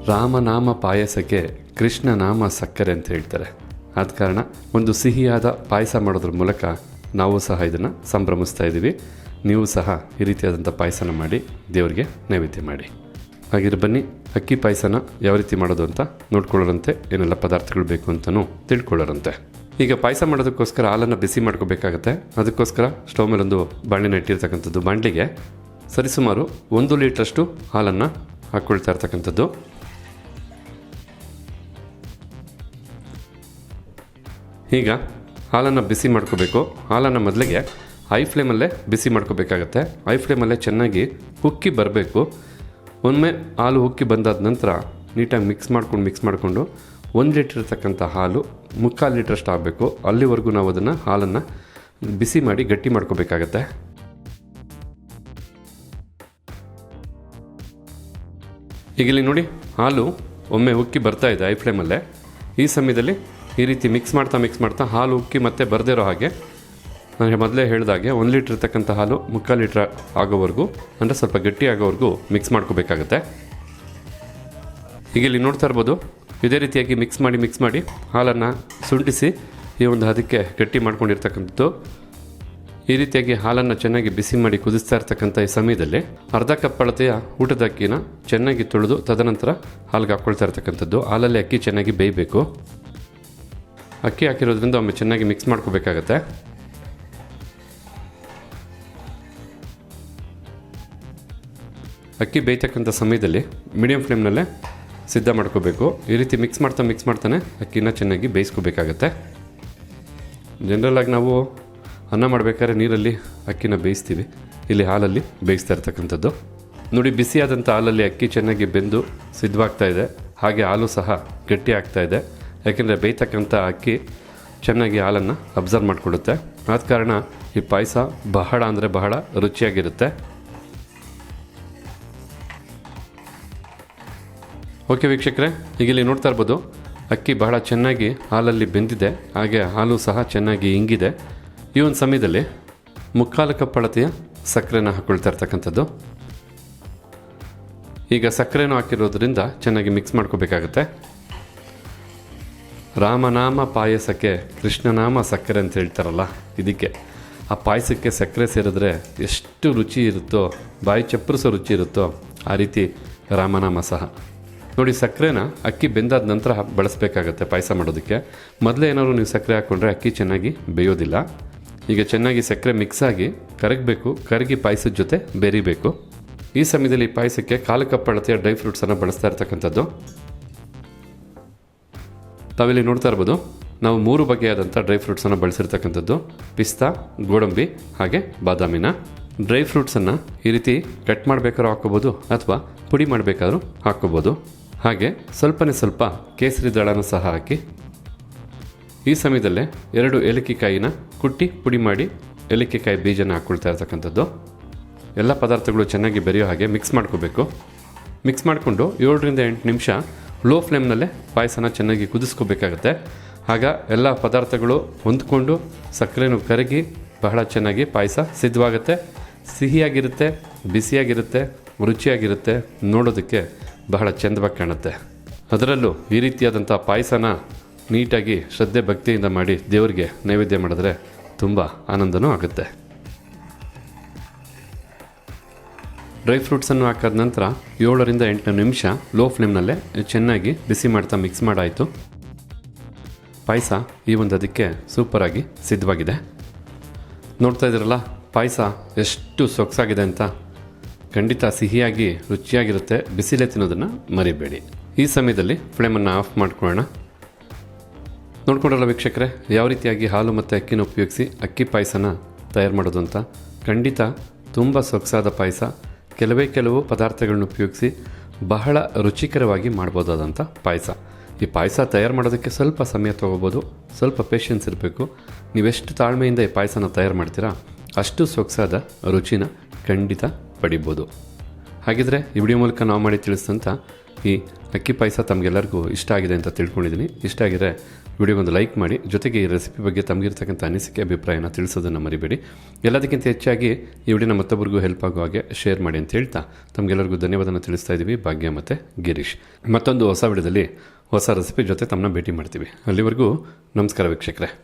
ರಾಮನಾಮ ಪಾಯಸಕ್ಕೆ ಕೃಷ್ಣ ನಾಮ ಸಕ್ಕರೆ ಅಂತ ಹೇಳ್ತಾರೆ. ಆದ ಕಾರಣ ಒಂದು ಸಿಹಿಯಾದ ಪಾಯಸ ಮಾಡೋದ್ರ ಮೂಲಕ ನಾವು ಸಹ ಇದನ್ನು ಸಂಭ್ರಮಿಸ್ತಾ ಇದ್ದೀವಿ. ನೀವು ಸಹ ಈ ರೀತಿಯಾದಂಥ ಪಾಯಸನ ಮಾಡಿ ದೇವರಿಗೆ ನೈವೇದ್ಯ ಮಾಡಿ. ಹಾಗಿದ್ರೆ ಬನ್ನಿ, ಅಕ್ಕಿ ಪಾಯಸನ ಯಾವ ರೀತಿ ಮಾಡೋದು ಅಂತ ನೋಡ್ಕೊಳ್ಳೋರಂತೆ, ಏನೆಲ್ಲ ಪದಾರ್ಥಗಳು ಬೇಕು ಅಂತಲೂ ತಿಳ್ಕೊಳ್ಳೋರಂತೆ. ಈಗ ಪಾಯಸ ಮಾಡೋದಕ್ಕೋಸ್ಕರ ಹಾಲನ್ನು ಬಿಸಿ ಮಾಡ್ಕೋಬೇಕಾಗತ್ತೆ. ಅದಕ್ಕೋಸ್ಕರ ಸ್ಟವ್ ಮೇಲೊಂದು ಬಾಣಲೆನ ಇಟ್ಟಿರ್ತಕ್ಕಂಥದ್ದು. ಬಾಣಲೆಗೆ ಸರಿಸುಮಾರು 1 ಲೀಟ್ರಷ್ಟು ಹಾಲನ್ನು ಹಾಕ್ಕೊಳ್ತಾ ಇರ್ತಕ್ಕಂಥದ್ದು. ಈಗ ಹಾಲನ್ನು ಬಿಸಿ ಮಾಡ್ಕೋಬೇಕು. ಹಾಲನ್ನು ಮೊದಲಿಗೆ ಹೈ ಫ್ಲೇಮಲ್ಲೇ ಬಿಸಿ ಮಾಡ್ಕೋಬೇಕಾಗತ್ತೆ. ಹೈ ಫ್ಲೇಮಲ್ಲೇ ಚೆನ್ನಾಗಿ ಉಕ್ಕಿ ಬರಬೇಕು. ಒಮ್ಮೆ ಹಾಲು ಉಕ್ಕಿ ಬಂದಾದ ನಂತರ ನೀಟಾಗಿ ಮಿಕ್ಸ್ ಮಾಡಿಕೊಂಡು 1 ಲೀಟ್ರ್ ಇರ್ತಕ್ಕಂಥ ಹಾಲು 3/4 ಲೀಟ್ರಷ್ಟು ಆಗಬೇಕು. ಅಲ್ಲಿವರೆಗೂ ನಾವು ಅದನ್ನು ಹಾಲನ್ನು ಬಿಸಿ ಮಾಡಿ ಗಟ್ಟಿ ಮಾಡ್ಕೋಬೇಕಾಗತ್ತೆ. ಈಗ ಇಲ್ಲಿ ನೋಡಿ, ಹಾಲು ಒಮ್ಮೆ ಉಕ್ಕಿ ಬರ್ತಾ ಇದೆ ಹೈ ಫ್ಲೇಮಲ್ಲೇ. ಈ ಸಮಯದಲ್ಲಿ ಈ ರೀತಿ ಮಿಕ್ಸ್ ಮಾಡ್ತಾ ಹಾಲು ಉಕ್ಕಿ ಮತ್ತೆ ಬರದೇ ಇರೋ ಹಾಗೆ, ನಾನು ಮೊದಲೇ ಹೇಳಿದಾಗೆ 1 ಲೀಟ್ರ್ ಇರ್ತಕ್ಕಂಥ ಹಾಲು 3/4 ಲೀಟ್ರ್ ಆಗೋವರೆಗೂ, ಅಂದರೆ ಸ್ವಲ್ಪ ಗಟ್ಟಿ ಆಗೋವರೆಗೂ ಮಿಕ್ಸ್ ಮಾಡ್ಕೋಬೇಕಾಗತ್ತೆ. ಈಗ ಇಲ್ಲಿ ನೋಡ್ತಾ ಇರ್ಬೋದು, ಇದೇ ರೀತಿಯಾಗಿ ಮಿಕ್ಸ್ ಮಾಡಿ ಹಾಲನ್ನು ಸುಂಟಿಸಿ ಈ ಒಂದು ಹದಕ್ಕೆ ಗಟ್ಟಿ ಮಾಡ್ಕೊಂಡಿರ್ತಕ್ಕಂಥದ್ದು. ಈ ರೀತಿಯಾಗಿ ಹಾಲನ್ನು ಚೆನ್ನಾಗಿ ಬಿಸಿ ಮಾಡಿ ಕುದಿಸ್ತಾ ಇರ್ತಕ್ಕಂಥ ಈ ಸಮಯದಲ್ಲಿ ಅರ್ಧ ಕಪ್ ಅಳತೆಯ ಊಟದ ಅಕ್ಕಿನ ಚೆನ್ನಾಗಿ ತೊಳೆದು ತದನಂತರ ಹಾಲಿಗೆ ಹಾಕ್ಕೊಳ್ತಾ ಇರ್ತಕ್ಕಂಥದ್ದು. ಹಾಲಲ್ಲಿ ಅಕ್ಕಿ ಚೆನ್ನಾಗಿ ಬೇಯಬೇಕು. ಅಕ್ಕಿ ಹಾಕಿರೋದ್ರಿಂದ ಒಮ್ಮೆ ಚೆನ್ನಾಗಿ ಮಿಕ್ಸ್ ಮಾಡ್ಕೋಬೇಕಾಗತ್ತೆ. ಅಕ್ಕಿ ಬೇಯ್ತಕ್ಕಂಥ ಸಮಯದಲ್ಲಿ ಮೀಡಿಯಂ ಫ್ಲೇಮ್ನಲ್ಲೇ ಸಿದ್ಧ ಮಾಡ್ಕೋಬೇಕು. ಈ ರೀತಿ ಮಿಕ್ಸ್ ಮಾಡ್ತಾನೆ ಅಕ್ಕಿನ ಚೆನ್ನಾಗಿ ಬೇಯಿಸ್ಕೋಬೇಕಾಗತ್ತೆ. ಜನರಲಾಗಿ ನಾವು ಅನ್ನ ಮಾಡಬೇಕಾದ್ರೆ ನೀರಲ್ಲಿ ಅಕ್ಕಿನ ಬೇಯಿಸ್ತೀವಿ, ಇಲ್ಲಿ ಹಾಲಲ್ಲಿ ಬೇಯಿಸ್ತಾ ಇರ್ತಕ್ಕಂಥದ್ದು. ನೋಡಿ, ಬಿಸಿಯಾದಂಥ ಹಾಲಲ್ಲಿ ಅಕ್ಕಿ ಚೆನ್ನಾಗಿ ಬೆಂದು ಸಿದ್ಧವಾಗ್ತಾ ಇದೆ. ಹಾಗೆ ಹಾಲು ಸಹ ಗಟ್ಟಿ ಆಗ್ತಾ ಇದೆ. ಯಾಕೆಂದರೆ ಬೇಯ್ತಕ್ಕಂಥ ಅಕ್ಕಿ ಚೆನ್ನಾಗಿ ಹಾಲನ್ನು ಅಬ್ಸರ್ವ್ ಮಾಡಿಕೊಡುತ್ತೆ. ಆದ ಕಾರಣ ಈ ಪಾಯಸ ಬಹಳ ಅಂದರೆ ಬಹಳ ರುಚಿಯಾಗಿರುತ್ತೆ. ಓಕೆ ವೀಕ್ಷಕರೇ, ಈಗ ಇಲ್ಲಿ ನೋಡ್ತಾ ಇರ್ಬೋದು, ಅಕ್ಕಿ ಬಹಳ ಚೆನ್ನಾಗಿ ಹಾಲಲ್ಲಿ ಬೆಂದಿದೆ. ಹಾಗೆ ಹಾಲು ಸಹ ಚೆನ್ನಾಗಿ ಇಂಗಿದೆ. ಈ ಒಂದು ಸಮಯದಲ್ಲಿ 3/4 ಕಪ್ ಅಳತೆಯ ಸಕ್ಕರೆನ ಹಾಕ್ಕೊಳ್ತಾ ಇರ್ತಕ್ಕಂಥದ್ದು. ಈಗ ಸಕ್ಕರೆನೂ ಹಾಕಿರೋದ್ರಿಂದ ಚೆನ್ನಾಗಿ ಮಿಕ್ಸ್ ಮಾಡ್ಕೋಬೇಕಾಗತ್ತೆ. ರಾಮನಾಮ ಪಾಯಸಕ್ಕೆ ಕೃಷ್ಣನಾಮ ಸಕ್ಕರೆ ಅಂತ ಹೇಳ್ತಾರಲ್ಲ, ಇದಕ್ಕೆ ಆ ಪಾಯಸಕ್ಕೆ ಸಕ್ಕರೆ ಸೇರಿದ್ರೆ ಎಷ್ಟು ರುಚಿ ಇರುತ್ತೋ, ಬಾಯಿ ಚಪ್ಪರಿಸೋ ರುಚಿ ಇರುತ್ತೋ ಆ ರೀತಿ ರಾಮನಾಮ ಸಹ. ನೋಡಿ, ಸಕ್ಕರೆನ ಅಕ್ಕಿ ಬೆಂದಾದ ನಂತರ ಬಳಸಬೇಕಾಗತ್ತೆ ಪಾಯಸ ಮಾಡೋದಕ್ಕೆ. ಮೊದಲೇ ಏನಾದ್ರು ನೀವು ಸಕ್ಕರೆ ಹಾಕ್ಕೊಂಡ್ರೆ ಅಕ್ಕಿ ಚೆನ್ನಾಗಿ ಬೇಯೋದಿಲ್ಲ. ಈಗ ಚೆನ್ನಾಗಿ ಸಕ್ಕರೆ ಮಿಕ್ಸ್ ಆಗಿ ಕರಗಬೇಕು. ಕರಗಿ ಪಾಯಸದ ಜೊತೆ ಬೆರಿಬೇಕು. ಈ ಸಮಯದಲ್ಲಿ ಈ ಪಾಯಸಕ್ಕೆ 1/4 ಕಪ್ ಅಳತೆಯ ಡ್ರೈ ಫ್ರೂಟ್ಸನ್ನು ಬಳಸ್ತಾ ಇರ್ತಕ್ಕಂಥದ್ದು. ತಾವಿಲ್ಲಿ ನೋಡ್ತಾ ಇರ್ಬೋದು, ನಾವು 3 ಬಗೆಯಾದಂಥ ಡ್ರೈ ಫ್ರೂಟ್ಸನ್ನು ಬಳಸಿರ್ತಕ್ಕಂಥದ್ದು. ಪಿಸ್ತಾ, ಗೋಡಂಬಿ ಹಾಗೆ ಬಾದಾಮಿನ ಡ್ರೈ ಫ್ರೂಟ್ಸನ್ನು ಈ ರೀತಿ ಕಟ್ ಮಾಡಬೇಕಾದ್ರೂ ಹಾಕ್ಕೋಬೋದು ಅಥವಾ ಪುಡಿ ಮಾಡಬೇಕಾದ್ರೂ ಹಾಕ್ಕೋಬೋದು. ಹಾಗೆ ಸ್ವಲ್ಪ ಕೇಸರಿ ದಳನೂ ಸಹ ಹಾಕಿ ಈ ಸಮಯದಲ್ಲೇ 2 ಏಲಕ್ಕಿಕಾಯಿನ ಕುಟ್ಟಿ ಪುಡಿ ಮಾಡಿ ಏಲಕ್ಕಿಕಾಯಿ ಬೀಜನ ಹಾಕ್ಕೊಳ್ತಾ ಇರ್ತಕ್ಕಂಥದ್ದು. ಎಲ್ಲ ಪದಾರ್ಥಗಳು ಚೆನ್ನಾಗಿ ಬೆರೆಯೋ ಹಾಗೆ ಮಿಕ್ಸ್ ಮಾಡ್ಕೋಬೇಕು. ಮಿಕ್ಸ್ ಮಾಡಿಕೊಂಡು 7 ರಿಂದ 8 ನಿಮಿಷ ಲೋ ಫ್ಲೇಮ್ನಲ್ಲೇ ಪಾಯಸನ ಚೆನ್ನಾಗಿ ಕುದಿಸ್ಕೋಬೇಕಾಗತ್ತೆ. ಆಗ ಎಲ್ಲ ಪದಾರ್ಥಗಳು ಹೊಂದ್ಕೊಂಡು ಸಕ್ಕರೆನೂ ಕರಗಿ ಬಹಳ ಚೆನ್ನಾಗಿ ಪಾಯಸ ಸಿದ್ಧವಾಗುತ್ತೆ. ಸಿಹಿಯಾಗಿರುತ್ತೆ, ಬಿಸಿಯಾಗಿರುತ್ತೆ, ರುಚಿಯಾಗಿರುತ್ತೆ. ನೋಡೋದಕ್ಕೆ ಬಹಳ ಚಂದವಾಗಿ ಕಾಣುತ್ತೆ. ಅದರಲ್ಲೂ ಈ ರೀತಿಯಾದಂಥ ಪಾಯಸನ ನೀಟಾಗಿ ಶ್ರದ್ಧೆ ಭಕ್ತಿಯಿಂದ ಮಾಡಿ ದೇವರಿಗೆ ನೈವೇದ್ಯ ಮಾಡಿದ್ರೆ ತುಂಬ ಆನಂದನೂ ಆಗುತ್ತೆ. ಡ್ರೈ ಫ್ರೂಟ್ಸನ್ನು ಹಾಕಾದ ನಂತರ 7 ರಿಂದ 8 ನಿಮಿಷ ಲೋ ಫ್ಲೇಮ್ನಲ್ಲೇ ಚೆನ್ನಾಗಿ ಬಿಸಿ ಮಾಡ್ತಾ ಮಿಕ್ಸ್ ಮಾಡಾಯಿತು. ಪಾಯಸ ಈ ಒಂದು ಅದಕ್ಕೆ ಸೂಪರಾಗಿ ಸಿದ್ಧವಾಗಿದೆ. ನೋಡ್ತಾ ಇದ್ದೀರಲ್ಲ, ಪಾಯಸ ಎಷ್ಟು ಸೊಗಸಾಗಿದೆ ಅಂತ. ಖಂಡಿತ ಸಿಹಿಯಾಗಿ ರುಚಿಯಾಗಿರುತ್ತೆ. ಬಿಸಿಲೇ ತಿನ್ನೋದನ್ನು ಮರಿಬೇಡಿ. ಈ ಸಮಯದಲ್ಲಿ ಫ್ಲೇಮನ್ನು ಆಫ್ ಮಾಡ್ಕೊಳ್ಳೋಣ. ನೋಡ್ಕೊಂಡ್ರಲ್ಲ ವೀಕ್ಷಕರೇ, ಯಾವ ರೀತಿಯಾಗಿ ಹಾಲು ಮತ್ತು ಅಕ್ಕಿನ ಉಪಯೋಗಿಸಿ ಅಕ್ಕಿ ಪಾಯಸನ ತಯಾರು ಮಾಡೋದು ಅಂತ. ಖಂಡಿತ ತುಂಬ ಸೊಗಸಾದ ಪಾಯಸ. ಕೆಲವು ಪದಾರ್ಥಗಳನ್ನ ಉಪಯೋಗಿಸಿ ಬಹಳ ರುಚಿಕರವಾಗಿ ಮಾಡ್ಬೋದಾದಂಥ ಪಾಯಸ. ಈ ಪಾಯಸ ತಯಾರು ಮಾಡೋದಕ್ಕೆ ಸ್ವಲ್ಪ ಸಮಯ ತೊಗೋಬೋದು, ಸ್ವಲ್ಪ ಪೇಷನ್ಸ್ ಇರಬೇಕು. ನೀವೆಷ್ಟು ತಾಳ್ಮೆಯಿಂದ ಈ ಪಾಯಸನ ತಯಾರು ಮಾಡ್ತೀರಾ ಅಷ್ಟು ಸೊಗಸಾದ ರುಚಿನ ಖಂಡಿತ ಪಡಿಬೋದು. ಹಾಗಿದ್ರೆ ಈ ವಿಡಿಯೋ ಮೂಲಕ ನಾವು ಮಾಡಿ ತಿಳಿಸಿದಂಥ ಈ ಅಕ್ಕಿ ಪಾಯಸ ತಮಗೆಲ್ಲರಿಗೂ ಇಷ್ಟ ಆಗಿದೆ ಅಂತ ತಿಳ್ಕೊಂಡಿದ್ದೀನಿ. ಇಷ್ಟ ಆಗಿದ್ರೆ ವಿಡಿಯೋಗೊಂದು ಲೈಕ್ ಮಾಡಿ, ಜೊತೆಗೆ ಈ ರೆಸಿಪಿ ಬಗ್ಗೆ ತಮಗಿರ್ತಕ್ಕಂಥ ಅನಿಸಿಕೆ ಅಭಿಪ್ರಾಯನ ತಿಳಿಸೋದನ್ನು ಮರಿಬೇಡಿ. ಎಲ್ಲದಕ್ಕಿಂತ ಹೆಚ್ಚಾಗಿ ಈ ವಿಡಿಯೋನ ಮತ್ತೊಬ್ಬರಿಗೂ ಹೆಲ್ಪ್ ಆಗೋ ಹಾಗೆ ಶೇರ್ ಮಾಡಿ ಅಂತ ಹೇಳ್ತಾ ತಮಗೆಲ್ಲರಿಗೂ ಧನ್ಯವಾದನ ತಿಳಿಸ್ತಾ ಇದ್ದೀವಿ. ಭಾಗ್ಯ ಮತ್ತು ಗಿರೀಶ್. ಮತ್ತೊಂದು ಹೊಸ ವಿಡಿಯೋದಲ್ಲಿ ಹೊಸ ರೆಸಿಪಿ ಜೊತೆ ತಮ್ಮನ್ನ ಭೇಟಿ ಮಾಡ್ತೀವಿ. ಅಲ್ಲಿವರೆಗೂ ನಮಸ್ಕಾರ ವೀಕ್ಷಕರೇ.